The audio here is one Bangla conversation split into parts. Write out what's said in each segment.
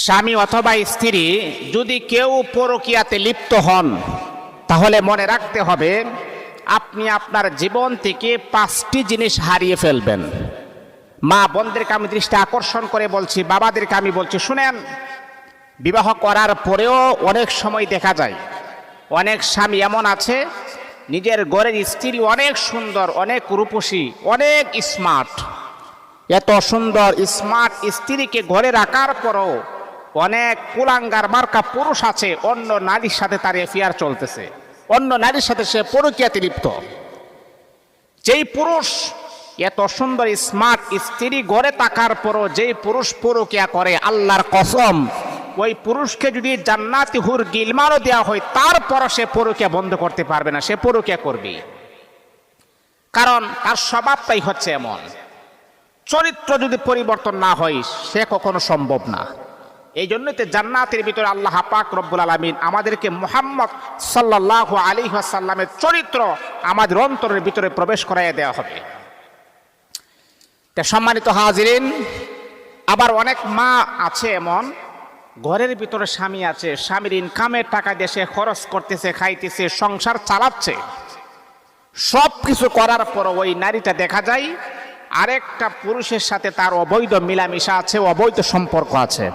স্বামী অথবা স্ত্রী যদি কেউ পরকীয়াতে লিপ্ত হন তাহলে মনে রাখতে হবে আপনি আপনার জীবন থেকে 5টি জিনিস হারিয়ে ফেলবেন। মা বোনদেরকে আমি দৃষ্টি আকর্ষণ করে বলছি, বাবাদেরকে আমি বলছি, শুনেন, বিবাহ করার পরেও অনেক সময় দেখা যায় অনেক স্বামী এমন আছে নিজের ঘরের স্ত্রী অনেক সুন্দর, অনেক রূপসী, অনেক স্মার্ট, এত সুন্দর স্মার্ট স্ত্রীকে ঘরে রাখার পরও অনেক কুলাঙ্গার মার্কা পুরুষ আছে, অন্য নারীর সাথে তার অ্যাফেয়ার চলতেছে, অন্য নারীর সাথে সে পরকীয়াতে লিপ্ত। যেই পুরুষ এত সুন্দর স্মার্ট স্ত্রী ঘরে থাকার পরও যেই পুরুষ পরকীয়া করে, আল্লাহর কসম, ওই পুরুষকে যদি জান্নাতি হুর গিলমানও দেওয়া হয় তারপর সে পরকীয়া বন্ধ করতে পারবে না, সে পরকীয়া করবে। কারণ তার স্বভাবটাই হচ্ছে এমন। চরিত্র যদি পরিবর্তন না হয় সে কখনো সম্ভব না। এই জন্যই তো জান্নাতের ভিতরে আল্লাহ পাক রব্বুল আলামিন আমাদেরকে মুহাম্মদ সাল্লাল্লাহু আলাইহি ওয়াসাল্লামের চরিত্র আমাদের অন্তরের ভিতরে প্রবেশ করাইয়া দেওয়া হবে। তা সম্মানিত হাজিরিন, আবার অনেক মা আছে এমন, ঘরের ভিতরে স্বামী আছে, স্বামীর ইনকামের টাকা দিয়ে সে খরচ করতেছে, খাইতেছে, সংসার চালাচ্ছে, সব কিছু করার পর ওই নারীটা দেখা যায় আরেকটা পুরুষের সাথে তার অবৈধ মিলামিশা আছে, অবৈধ সম্পর্ক আছে।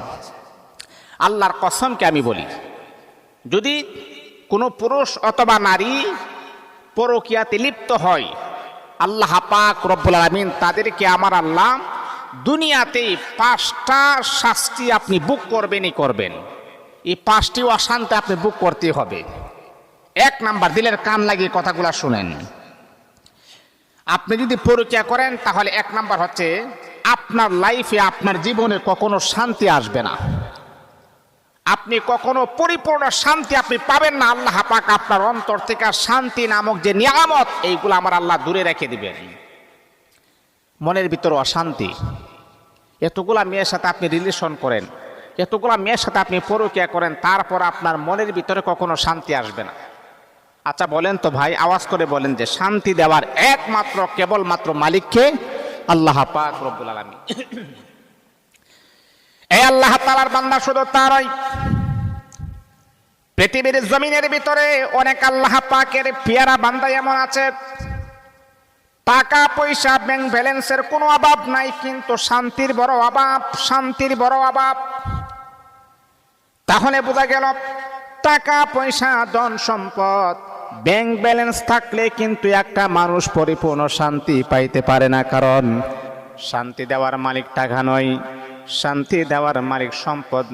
আল্লাহর কসমকে আমি বলি, যদি কোনো পুরুষ অথবা নারী পরকীয়াতে লিপ্ত হয়, আল্লাহ পাক রব্বুল আলামিন তাদেরকে আমার আল্লাহ দুনিয়াতেই 5টা শাস্তি আপনি বুক করবেনই করবেন। এই 5টি অশান্তি আপনি বুক করতে হবে। 1 নাম্বার, দিলের কান লাগিয়ে কথাগুলো শুনেন। আপনি যদি পরকীয়া করেন তাহলে 1 নাম্বার হচ্ছে আপনার লাইফে, আপনার জীবনে কখনো শান্তি আসবে না। আপনি কখনো পরিপূর্ণ শান্তি আপনি পাবেন না। আল্লাহ পাক আপনার অন্তর থেকে শান্তি নামক যে নিয়ামত, এইগুলো আমার আল্লাহ দূরে রেখে দিবেন। মনের ভিতরে অশান্তি, এতগুলা মেয়ের সাথে আপনি রিলেশন করেন, এতগুলা মেয়ের সাথে আপনি পরকীয়া করেন, তারপর আপনার মনের ভিতরে কখনো শান্তি আসবে না। আচ্ছা বলেন তো ভাই, আওয়াজ করে বলেন যে শান্তি দেওয়ার একমাত্র কেবলমাত্র মালিককে? আল্লাহ পাক রব্বুল আলামিন। এই আল্লাহ তাআলার বান্দা শুধু তারই, পৃথিবীর জমিনের ভিতরে অনেক আল্লাহ পাকের পেয়ারা বান্দা এমন আছে, টাকা পয়সা ব্যাংক ব্যালেন্সের কোনো অভাব নাই, কিন্তু শান্তির বড় অভাব, শান্তির বড় অভাব। তাহলে বোঝা গেল টাকা পয়সা ধন সম্পদ ব্যাংক ব্যালেন্স থাকলে কিন্তু একটা মানুষ পরিপূর্ণ শান্তি পাইতে পারে না। কারণ শান্তি দেওয়ার মালিক টাকা নয়, শান্তি দেওয়ার মালিক সম্পদ।